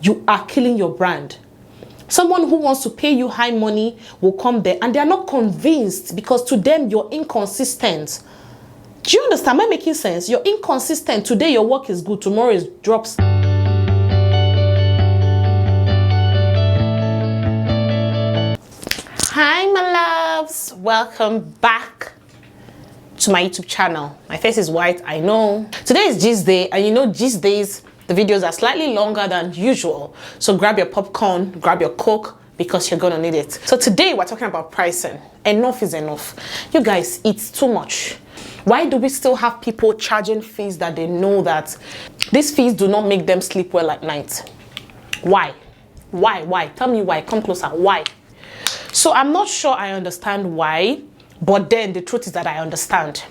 you are killing your brand. Someone who wants to pay you high money will come there and they are not convinced because to them you're inconsistent. Do you understand? Am I making sense? You're inconsistent. Today your work is good, tomorrow it drops. Hi my loves, welcome back to my YouTube channel. My face is white, I know. Today is Gist Day, and you know Gist Days, the videos are slightly longer than usual. So grab your popcorn, grab your Coke, because you're gonna need it. So today we're talking about pricing. Enough is enough. You guys, it's too much. Why do we still have people charging fees that they know that these fees do not make them sleep well at night? Why? Why? Tell me why. Come closer. Why? So I'm not sure I understand why, but then the truth is that I understand.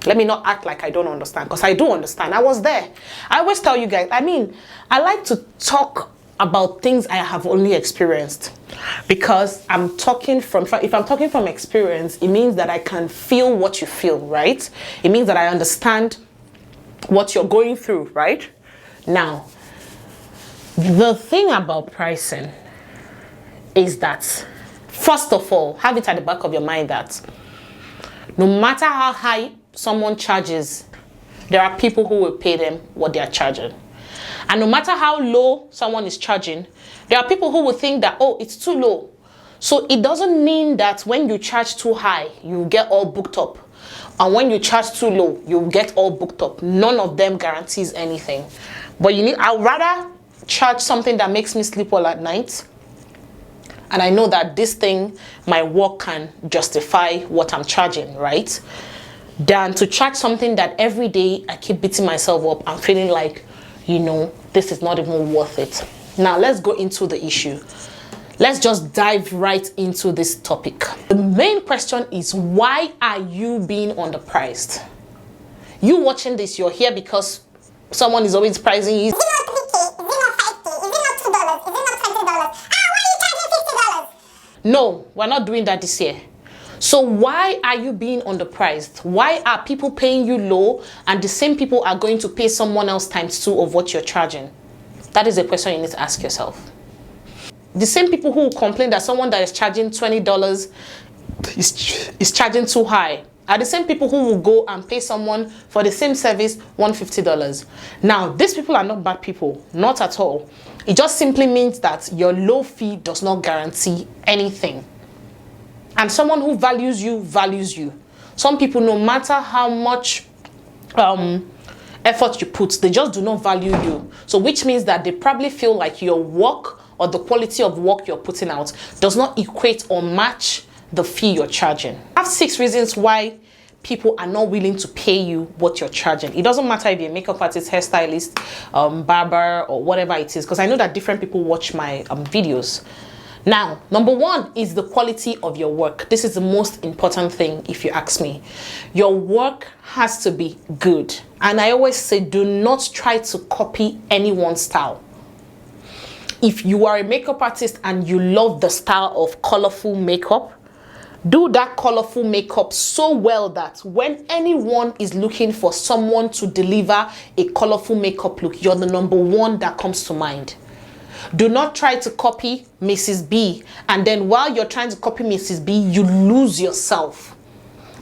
Let me not act like I don't understand, because I do understand. I was there. I always tell you guys, I like to talk about things I have only experienced, because if I'm talking from experience, it means that I can feel what you feel, right? It means that I understand what you're going through, right? Now, the thing about pricing is that, first of all, have it at the back of your mind that no matter how high someone charges, there are people who will pay them what they are charging. And no matter how low someone is charging, there are people who will think that, oh, it's too low. So it doesn't mean that when you charge too high, you get all booked up. And when you charge too low, you get all booked up. None of them guarantees anything. But I'd rather charge something that makes me sleep well at night, and I know that this thing, my work can justify what I'm charging, right? Than to charge something that every day I keep beating myself up and feeling like, this is not even worth it. Now let's go into the issue. Let's just dive right into this topic. The main question is, why are you being underpriced? You watching this, you're here because someone is always pricing you. No, we're not doing that this year. So why are you being underpriced? Why are people paying you low and the same people are going to pay someone else times 2 of what you're charging? That is a question you need to ask yourself. The same people who complain that someone that is charging $20 is charging too high are the same people who will go and pay someone for the same service $150. Now, these people are not bad people, not at all. It just simply means that your low fee does not guarantee anything. And someone who values you, values you. Some people, no matter how much effort you put, they just do not value you. So which means that they probably feel like your work or the quality of work you're putting out does not equate or match the fee you're charging. I have 6 reasons why people are not willing to pay you what you're charging. It doesn't matter if you're a makeup artist, hairstylist, barber, or whatever it is, because I know that different people watch my videos. Now, number 1 is the quality of your work. This is the most important thing if you ask me. Your work has to be good. And I always say, do not try to copy anyone's style. If you are a makeup artist and you love the style of colorful makeup, do that colorful makeup so well that when anyone is looking for someone to deliver a colorful makeup look, you're the number 1 that comes to mind. Do not try to copy Mrs. B, and then while you're trying to copy Mrs. B, you lose yourself.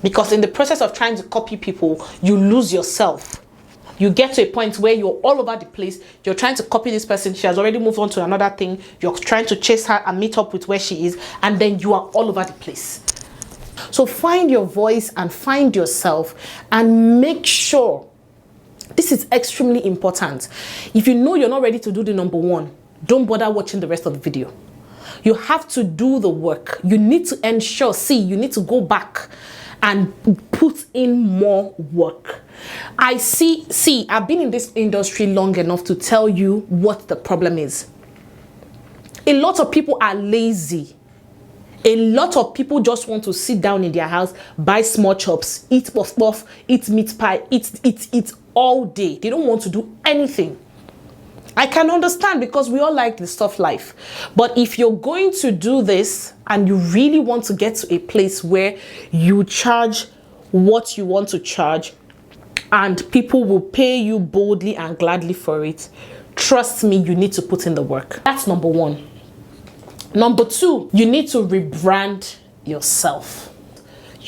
Because in the process of trying to copy people, you lose yourself. You get to a point where you're all over the place. You're trying to copy this person. She has already moved on to another thing. You're trying to chase her and meet up with where she is, and then you are all over the place. So find your voice and find yourself, and make sure, this is extremely important. If you know you're not ready to do the number 1, don't bother watching the rest of the video. You have to do the work. You need to ensure, you need to go back and put in more work. I've been in this industry long enough to tell you what the problem is. A lot of people are lazy. A lot of people just want to sit down in their house, buy small chops, eat puff, eat meat pie, eat all day. They don't want to do anything. I can understand, because we all like the soft life. But if you're going to do this and you really want to get to a place where you charge what you want to charge and people will pay you boldly and gladly for it, trust me, you need to put in the work. That's number one. Number two, you need to rebrand yourself.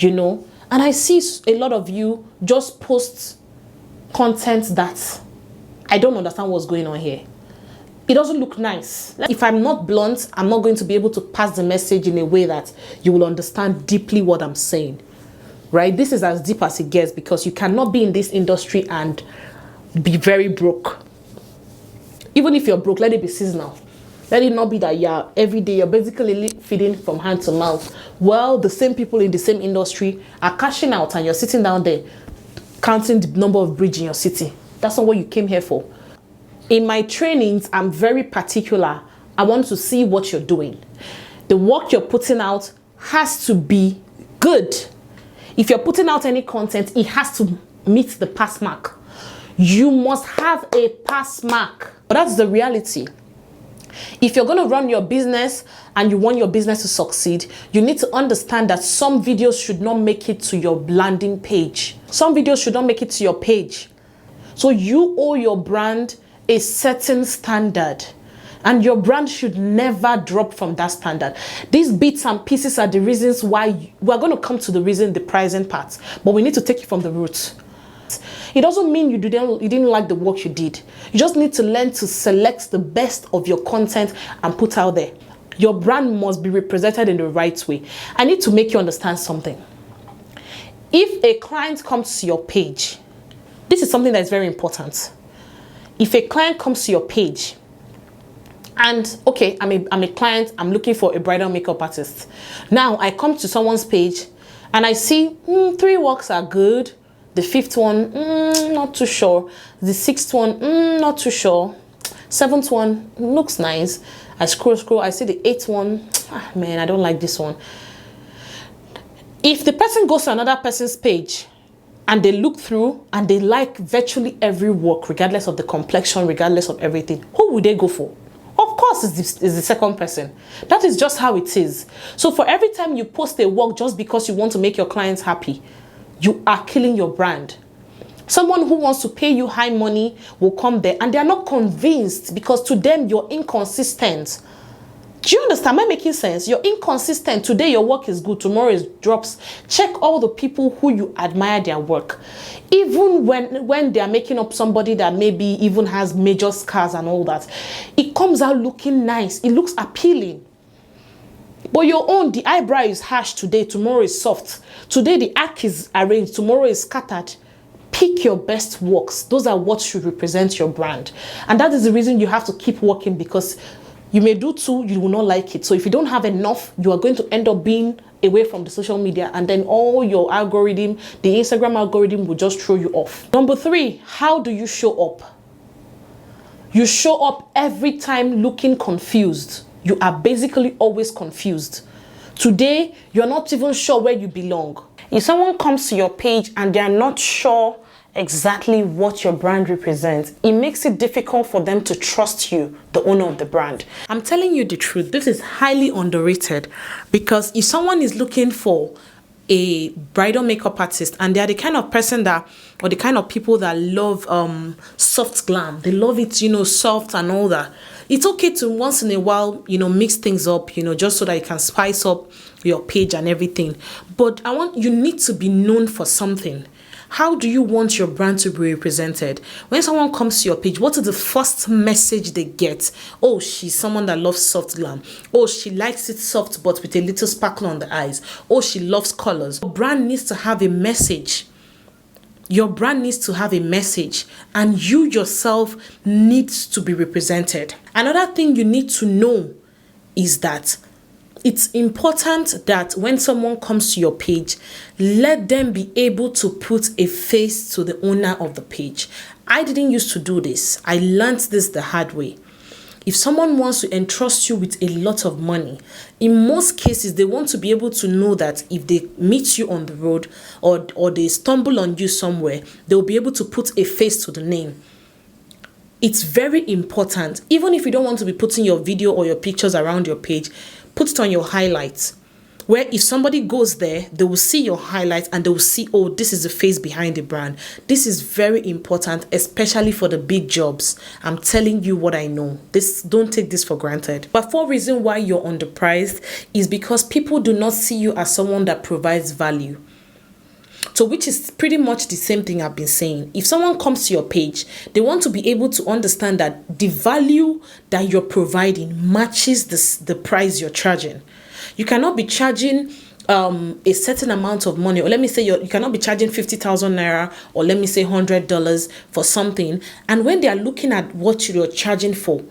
And I see a lot of you just post content that I don't understand what's going on here. It doesn't look nice. If I'm not blunt, I'm not going to be able to pass the message in a way that you will understand deeply what I'm saying, right? This is as deep as it gets, because you cannot be in this industry and be very broke. Even if you're broke, let it be seasonal. Let it not be that every day you're basically feeding from hand to mouth. Well, the same people in the same industry are cashing out and you're sitting down there counting the number of bridges in your city. That's not what you came here for. In my trainings, I'm very particular. I want to see what you're doing. The work you're putting out has to be good. If you're putting out any content, it has to meet the pass mark. You must have a pass mark. But that's the reality. If you're going to run your business and you want your business to succeed, you need to understand that some videos should not make it to your landing page. Some videos should not make it to your page. So you owe your brand a certain standard, and your brand should never drop from that standard. These bits and pieces are the reasons why we're going to come to the pricing part, but we need to take it from the roots. It doesn't mean you didn't like the work you did. You just need to learn to select the best of your content and put out there. Your brand must be represented in the right way. I need to make you understand something. If a client comes to your page, this is something that is very important. If a client comes to your page and, okay, I'm a client, I'm looking for a bridal makeup artist. Now I come to someone's page and I see 3 works are good. The 5th one, not too sure. The 6th one, not too sure. 7th one looks nice. I scroll, I see the 8th one. Man, I don't like this one. If the person goes to another person's page and they look through and they like virtually every work, regardless of the complexion, regardless of everything, who would they go for? Of course, it's the second person. That is just how it is. So for every time you post a work just because you want to make your clients happy, you are killing your brand. Someone who wants to pay you high money will come there and they are not convinced, because to them you're inconsistent. Do you understand? Am I making sense? You're inconsistent. Today your work is good, tomorrow it drops. Check all the people who you admire their work. Even when they are making up somebody that maybe even has major scars and all that, it comes out looking nice. It looks appealing. But your own, the eyebrow is harsh today, tomorrow is soft. Today the arc is arranged, tomorrow is scattered. Pick your best works. Those are what should represent your brand. And that is the reason you have to keep working, because you may do 2, you will not like it. So if you don't have enough, you are going to end up being away from the social media, and then all your algorithm, the Instagram algorithm, will just throw you off. Number 3, how do you show up? You show up every time looking confused. You are basically always confused. Today, you're not even sure where you belong. If someone comes to your page and they're not sure exactly what your brand represents, it makes it difficult for them to trust you, the owner of the brand. I'm telling you the truth, this is highly underrated, because if someone is looking for a bridal makeup artist and they are the kind of person that, or the kind of people that love soft glam, they love it, soft and all that, it's okay to once in a while, mix things up, just so that you can spice up your page and everything. But you need to be known for something. How do you want your brand to be represented? When someone comes to your page, what is the first message they get? Oh, she's someone that loves soft glam. Oh, she likes it soft but with a little sparkle on the eyes. Oh, she loves colors. Your brand needs to have a message. Your brand needs to have a message, and you yourself needs to be represented. Another thing you need to know is that it's important that when someone comes to your page, let them be able to put a face to the owner of the page. I didn't used to do this. I learned this the hard way. If someone wants to entrust you with a lot of money, in most cases, they want to be able to know that if they meet you on the road or they stumble on you somewhere, they'll be able to put a face to the name. It's very important. Even if you don't want to be putting your video or your pictures around your page, put it on your highlights. where if somebody goes there, they will see your highlights and they will see, oh, this is the face behind the brand. This is very important, especially for the big jobs. I'm telling you what I know. Don't take this for granted. But 4 reasons why you're underpriced is because people do not see you as someone that provides value. So which is pretty much the same thing I've been saying. If someone comes to your page, they want to be able to understand that the value that you're providing matches the price you're charging. You cannot be charging a certain amount of money, or let me say you cannot be charging 50,000 naira, or let me say $100 for something, and when they are looking at what you're charging for,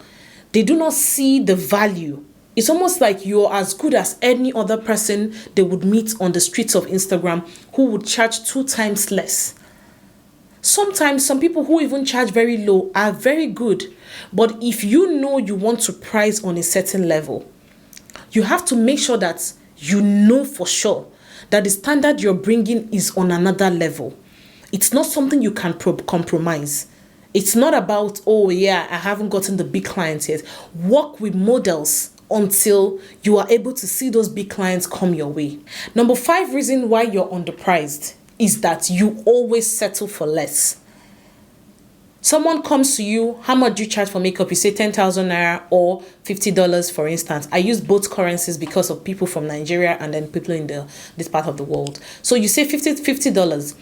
they do not see the value. It's almost like you're as good as any other person they would meet on the streets of Instagram who would charge 2 times less. Sometimes some people who even charge very low are very good, but if you know you want to price on a certain level, you have to make sure that you know for sure that the standard you're bringing is on another level. It's not something you can compromise. It's not about, oh yeah, I haven't gotten the big clients yet. Work with models until you are able to see those big clients come your way. Number 5 reason why you're underpriced is that you always settle for less. Someone comes to you, how much do you charge for makeup? You say 10,000 naira or $50, for instance. I use both currencies because of people from Nigeria and then people in this part of the world. So you say $50.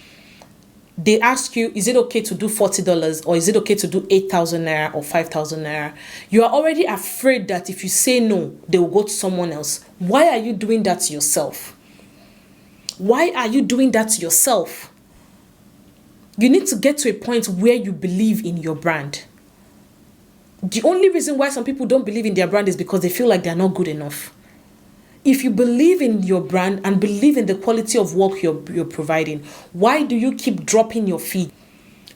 They ask you, is it okay to do $40 or is it okay to do 8,000 naira or 5,000 naira? You are already afraid that if you say no, they will go to someone else. Why are you doing that to yourself? Why are you doing that to yourself? You need to get to a point where you believe in your brand. The only reason why some people don't believe in their brand is because they feel like they're not good enough. If you believe in your brand and believe in the quality of work you're providing, why do you keep dropping your fee?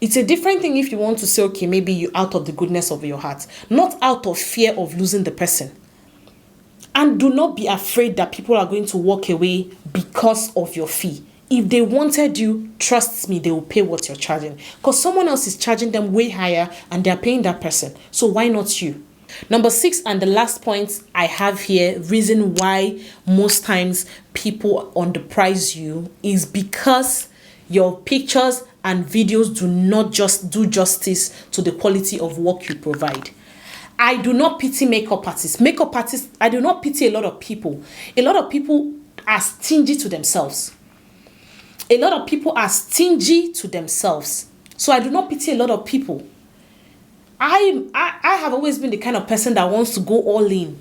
It's a different thing if you want to say, okay, maybe you out of the goodness of your heart, not out of fear of losing the person. And do not be afraid that people are going to walk away because of your fee. If they wanted you, trust me, they will pay what you're charging. Because someone else is charging them way higher and they're paying that person. So why not you? Number 6 and the last point I have here, reason why most times people underprice you is because your pictures and videos do not just do justice to the quality of work you provide. I do not pity makeup artists. Makeup artists, I do not pity a lot of people. A lot of people are stingy to themselves. A lot of people are stingy to themselves. So I do not pity a lot of people. I have always been the kind of person that wants to go all in.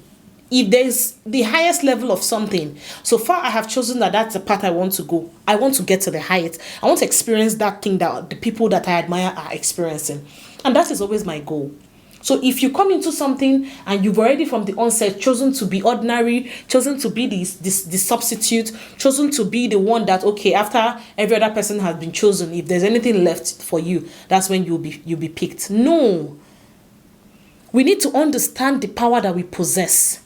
If there's the highest level of something, so far I have chosen that that's the path I want to go. I want to get to the highest. I want to experience that thing that the people that I admire are experiencing. And that is always my goal. So if you come into something and you've already from the onset chosen to be ordinary, chosen to be the substitute, chosen to be the one that, okay, after every other person has been chosen, if there's anything left for you, that's when you'll be picked. No. We need to understand the power that we possess.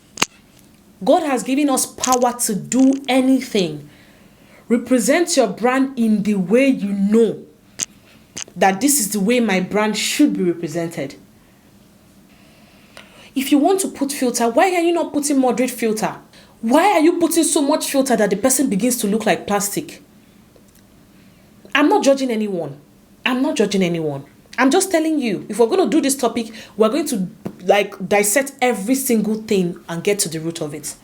God has given us power to do anything. Represent your brand in the way you know that this is the way my brand should be represented. If you want to put filter, why are you not putting moderate filter? Why are you putting so much filter that the person begins to look like plastic? I'm not judging anyone. I'm just telling you, if we're going to do this topic, we're going to dissect every single thing and get to the root of it.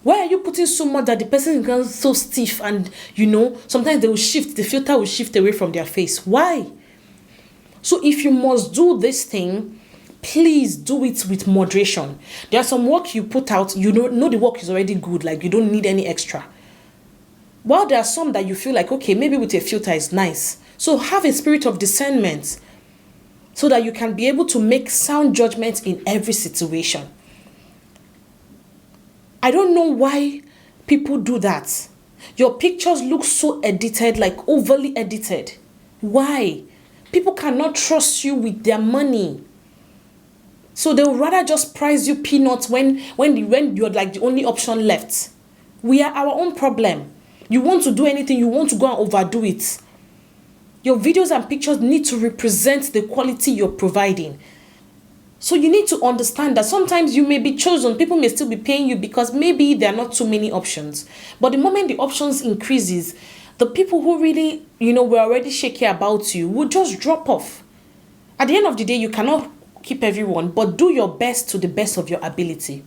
Why are you putting so much that the person becomes so stiff and, sometimes the filter will shift away from their face? Why? So if you must do this thing, please do it with moderation. There are some work you put out, you know the work is already good, like you don't need any extra. While there are some that you feel like, okay, maybe with a filter is nice. So have a spirit of discernment so that you can be able to make sound judgments in every situation. I don't know why people do that. Your pictures look so edited, like overly edited. Why? People cannot trust you with their money. So they would rather just price you peanuts when you're like the only option left. We are our own problem. You want to do anything, you want to go and overdo it. Your videos and pictures need to represent the quality you're providing. So you need to understand that sometimes you may be chosen, people may still be paying you because maybe there are not too many options. But the moment the options increases, the people who really, were already shaky about you will just drop off. At the end of the day, you cannot keep everyone, but do your best to the best of your ability.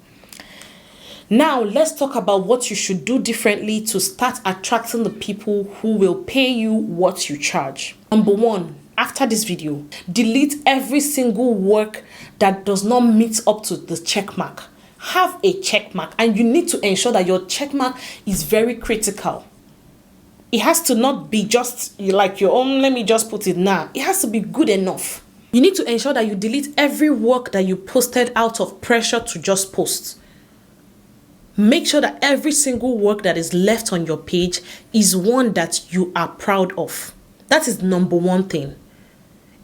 Now, let's talk about what you should do differently to start attracting the people who will pay you what you charge. Number one, after this video, delete every single work that does not meet up to the check mark. Have a check mark, and you need to ensure that your check mark is very critical. It has to not be just like your own, let me just put it now. It has to be good enough. You need to ensure that you delete every work that you posted out of pressure to just post. Make sure that every single work that is left on your page is one that you are proud of. That is number one thing.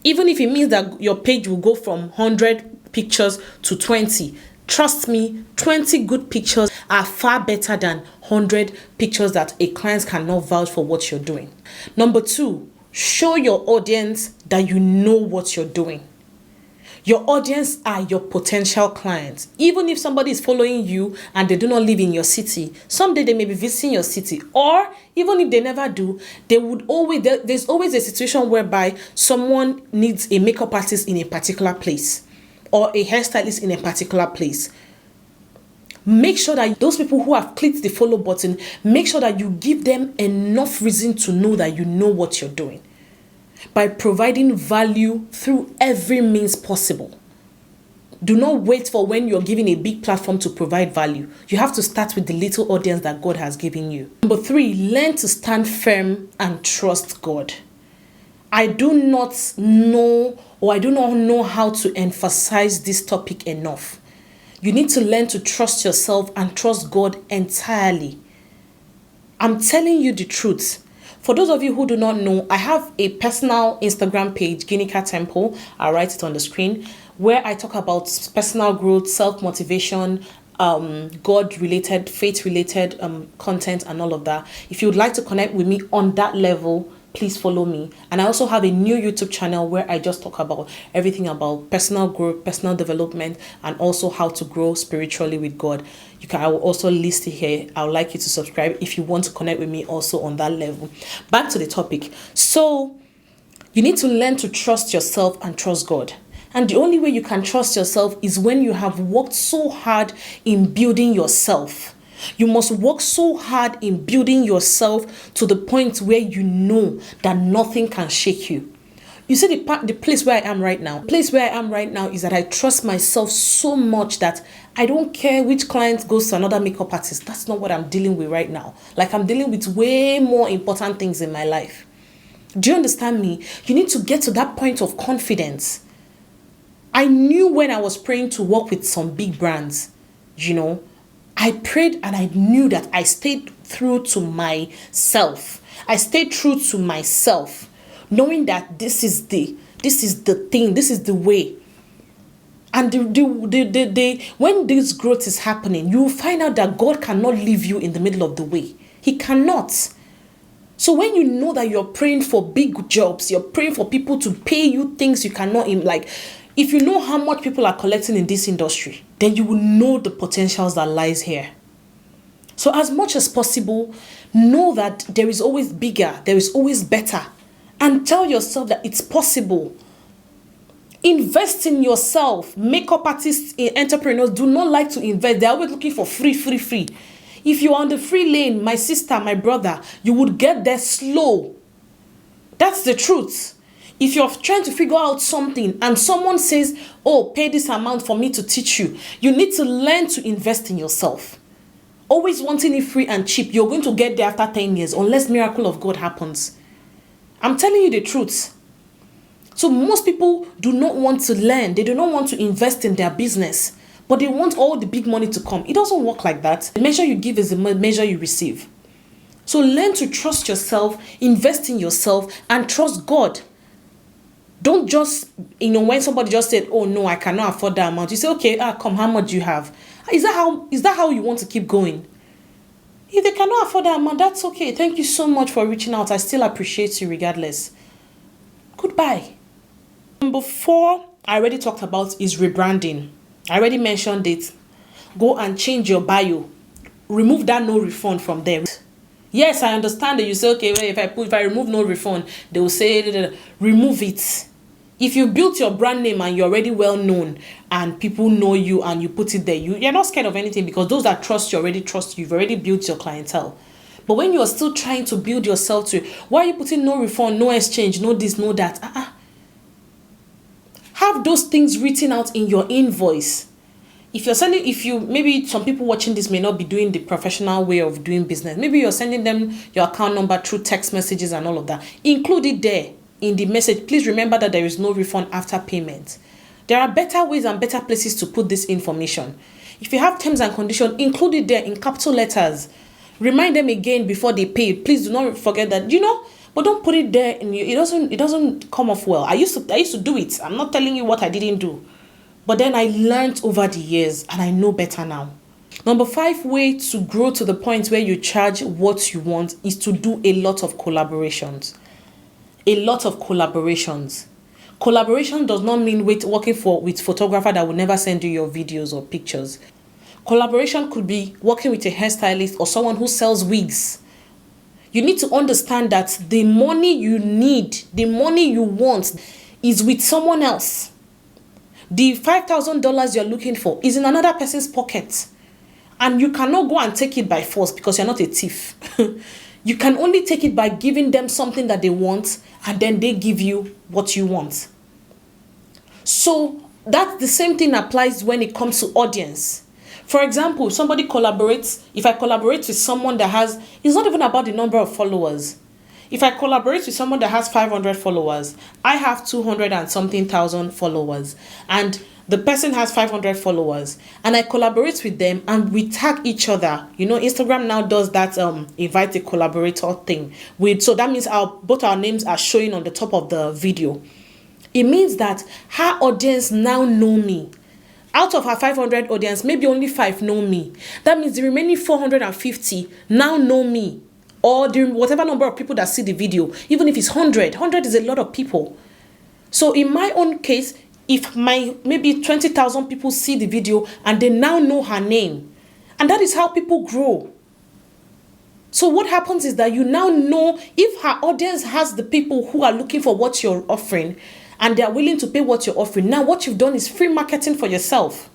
Even if it means that your page will go from 100 pictures to 20, trust me, 20 good pictures are far better than 100 pictures that a client cannot vouch for what you're doing. Number two, show your audience that you know what you're doing. Your audience are your potential clients. Even if somebody is following you and they do not live in your city, someday they may be visiting your city. Or even if they never do, there's always a situation whereby someone needs a makeup artist in a particular place or a hairstylist in a particular place. Make sure that those people who have clicked the follow button, make sure that you give them enough reason to know that you know what you're doing, by providing value through every means possible. Do not wait for when you're given a big platform to provide value. You have to start with the little audience that God has given you. Number three, learn to stand firm and trust God. I do not know how to emphasize this topic enough. You need to learn to trust yourself and trust God entirely. I'm telling you the truth. For those of you who do not know, I have a personal Instagram page, Ginika Temple. I'll write it on the screen, where I talk about personal growth, self-motivation, God-related, faith-related content and all of that. If you would like to connect with me on that level, please follow me. And I also have a new YouTube channel where I just talk about everything about personal growth, personal development, and also how to grow spiritually with God. I will also list it here. I would like you to subscribe if you want to connect with me also on that level. Back to the topic. So you need to learn to trust yourself and trust God. And the only way you can trust yourself is when you have worked so hard in building yourself. You must work so hard in building yourself to the point where you know that nothing can shake you. You see, the place where I am right now. The place where I am right now is that I trust myself so much that I don't care which client goes to another makeup artist. That's not what I'm dealing with right now. Like, I'm dealing with way more important things in my life. Do you understand me? You need to get to that point of confidence. I knew when I was praying to work with some big brands, I prayed and I knew that I stayed true to myself. I stayed true to myself, knowing that this is the thing, this is the way. And when this growth is happening, you will find out that God cannot leave you in the middle of the way. He cannot. So when you know that you're praying for big jobs, you're praying for people to pay you things you cannot, if you know how much people are collecting in this industry, then you will know the potentials that lies here. So as much as possible, know that there is always bigger, there is always better. And tell yourself that it's possible. Invest in yourself. Makeup artists, entrepreneurs do not like to invest. They're always looking for free. If you're on the free lane, my sister, my brother, you would get there slow. That's the truth. If you're trying to figure out something and someone says, oh, pay this amount for me to teach you, you need to learn to invest in yourself. Always wanting it free and cheap, you're going to get there after 10 years unless miracle of God happens. I'm telling you the truth. So most people do not want to learn. They do not want to invest in their business, but they want all the big money to come. It doesn't work like that. The measure you give is the measure you receive. So learn to trust yourself, invest in yourself, and trust God. Don't just, when somebody just said, oh no, I cannot afford that amount. You say, okay, come, how much do you have? Is that how you want to keep going? If they cannot afford that amount, that's okay. Thank you so much for reaching out. I still appreciate you regardless. Goodbye. Number 4, I already talked about is rebranding. I already mentioned it. Go and change your bio. Remove that no refund from there. Yes, I understand that you say, okay, well, if I remove no refund, they will say, remove it. If you built your brand name and you're already well known and people know you and you put it there, you're not scared of anything, because those that trust you already trust you. You've already built your clientele. But when you're still trying to build yourself to, why are you putting no refund, no exchange, no this, no that? Have those things written out in your invoice. Maybe some people watching this may not be doing the professional way of doing business. Maybe you're sending them your account number through text messages and all of that. Include it there in the message. Please remember that there is no refund after payment. There are better ways and better places to put this information. If you have terms and conditions, include it there in capital letters. Remind them again before they pay. Please do not forget that, but don't put it there. It doesn't come off well. I used to do it. I'm not telling you what I didn't do. But then I learned over the years and I know better now. Number 5 way to grow to the point where you charge what you want is to do a lot of collaborations. A lot of collaborations. Collaboration does not mean working with photographer that will never send you your videos or pictures. Collaboration could be working with a hairstylist or someone who sells wigs. You need to understand that the money you need, the money you want is with someone else. The $5,000 you're looking for is in another person's pocket. And you cannot go and take it by force because you're not a thief. You can only take it by giving them something that they want, and then they give you what you want. So that's the same thing applies when it comes to audience. For example, somebody collaborates. If I collaborate with someone that it's not even about the number of followers. If I collaborate with someone that has 500 followers, I have 200 and something thousand followers, and the person has 500 followers, and I collaborate with them and we tag each other. Instagram now does that invite a collaborator thing. So that means both our names are showing on the top of the video. It means that her audience now know me. Out of her 500 audience, maybe only 5 know me. That means the remaining 450 now know me. Or whatever number of people that see the video, even if it's 100 is a lot of people. So in my own case, if maybe 20,000 people see the video and they now know her name, and that is how people grow. So what happens is that you now know if her audience has the people who are looking for what you're offering and they are willing to pay what you're offering. Now what you've done is free marketing for yourself.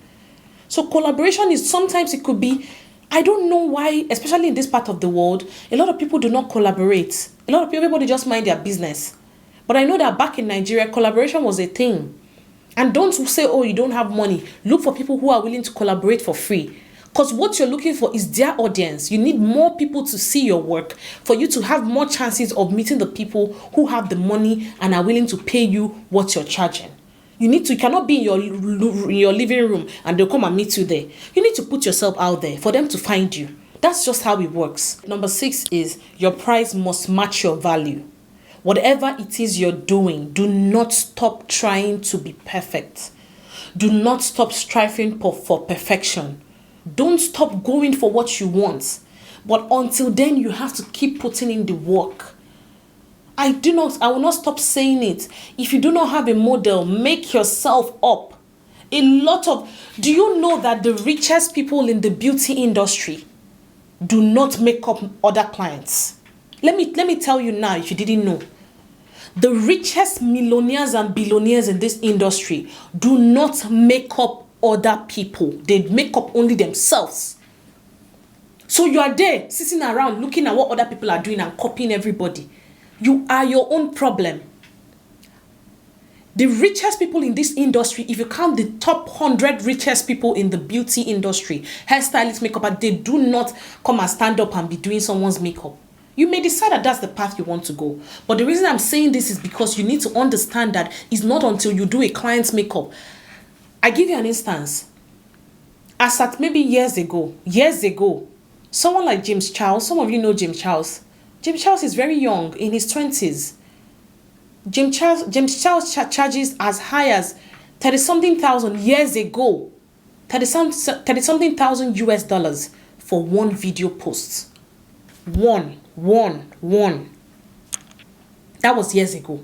So collaboration is sometimes it could be, I don't know why, especially in this part of the world, a lot of people do not collaborate. Everybody just mind their business. But I know that back in Nigeria, collaboration was a thing. And don't say, oh, you don't have money. Look for people who are willing to collaborate for free. Because what you're looking for is their audience. You need more people to see your work for you to have more chances of meeting the people who have the money and are willing to pay you what you're charging. You cannot be in your living room and they'll come and meet you there. You need to put yourself out there for them to find you. That's just how it works. Number 6 is your price must match your value. Whatever it is you're doing, do not stop trying to be perfect. Do not stop striving for perfection. Don't stop going for what you want. But until then, you have to keep putting in the work. I will not stop saying it. If you do not have a model, make yourself up. Do you know that the richest people in the beauty industry do not make up other clients? Let me tell you now, if you didn't know. The richest millionaires and billionaires in this industry do not make up other people. They make up only themselves. So you are there sitting around looking at what other people are doing and copying everybody. You are your own problem. The richest people in this industry, if you count the top 100 richest people in the beauty industry, hairstylists, makeup, they do not come and stand up and be doing someone's makeup. You may decide that that's the path you want to go. But the reason I'm saying this is because you need to understand that it's not until you do a client's makeup. I give you an instance. As at maybe years ago, someone like James Charles, some of you know James Charles. James Charles is very young, in his 20s. James Charles charges as high as 30-something thousand years ago. 30-something thousand US dollars for one video post. One. That was years ago.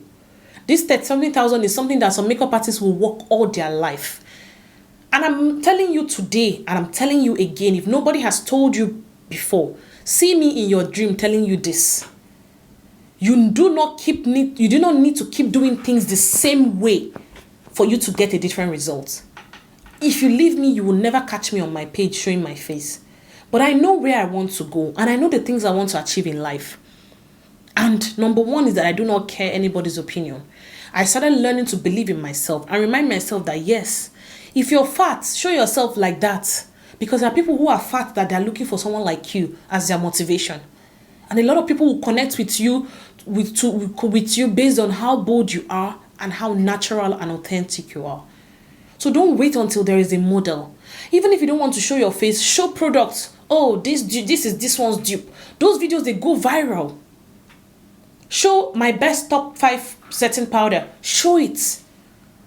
This 30,000 is something that some makeup artists will work all their life. And I'm telling you today, and I'm telling you again, if nobody has told you before, see me in your dream telling you this. You do not need to keep doing things the same way for you to get a different result. If you leave me, you will never catch me on my page showing my face. But I know where I want to go, and I know the things I want to achieve in life. And number one is that I do not care anybody's opinion. I started learning to believe in myself and remind myself that yes, if you're fat, show yourself like that. Because there are people who are fat that they're looking for someone like you as their motivation. And a lot of people will connect with you based on how bold you are and how natural and authentic you are. So don't wait until there is a model. Even if you don't want to show your face, show products. Oh, this is this one's dupe. Those videos, they go viral. Show my best top 5 setting powder. Show it.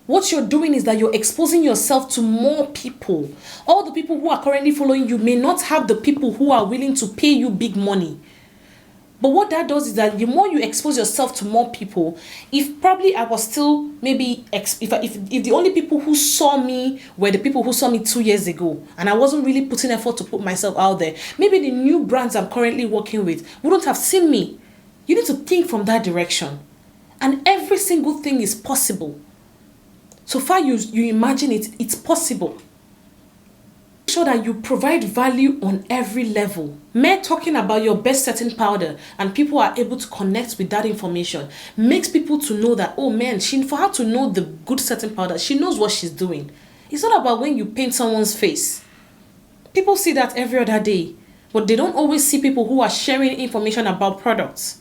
What you're doing is that you're exposing yourself to more people. All the people who are currently following you may not have the people who are willing to pay you big money. But what that does is that the more you expose yourself to more people, if probably I was still maybe, if the only people who saw me were the people who saw me 2 years ago, and I wasn't really putting effort to put myself out there, maybe the new brands I'm currently working with wouldn't have seen me. You need to think from that direction. And every single thing is possible. So far you imagine it's possible. Make sure that you provide value on every level. Mere talking about your best setting powder and people are able to connect with that information makes people to know that, oh man, for her to know the good setting powder, she knows what she's doing. It's not about when you paint someone's face. People see that every other day, but they don't always see people who are sharing information about products.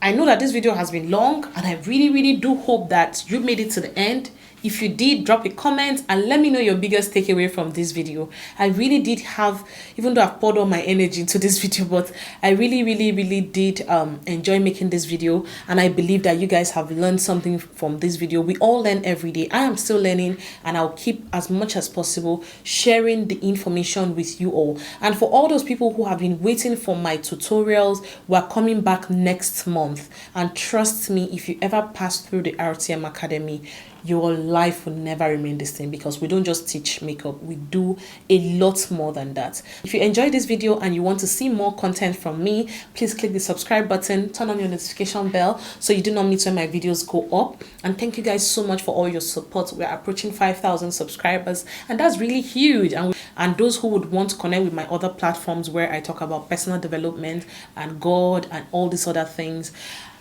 I know that this video has been long, and I really do hope that you made it to the end. If you did, drop a comment and let me know your biggest takeaway from this video. I really did have, even though I've poured all my energy into this video, but I really did enjoy making this video, and I believe that you guys have learned something from this video. We all learn every day. I am still learning, and I'll keep as much as possible sharing the information with you all. And for all those people who have been waiting for my tutorials, we're coming back next month. And trust me, if you ever pass through the RTM Academy, your life will never remain the same, because we don't just teach makeup, we do a lot more than that. If you enjoyed this video and you want to see more content from me, please click the subscribe button, turn on your notification bell so you do not miss when my videos go up. And thank you guys so much for all your support. We're approaching 5,000 subscribers, and that's really huge. And those who would want to connect with my other platforms where I talk about personal development and God and all these other things,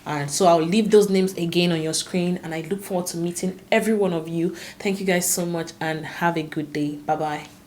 and so I'll leave those names again on your screen, and I look forward to meeting every one of you. Thank you guys so much, and have a good day. Bye bye.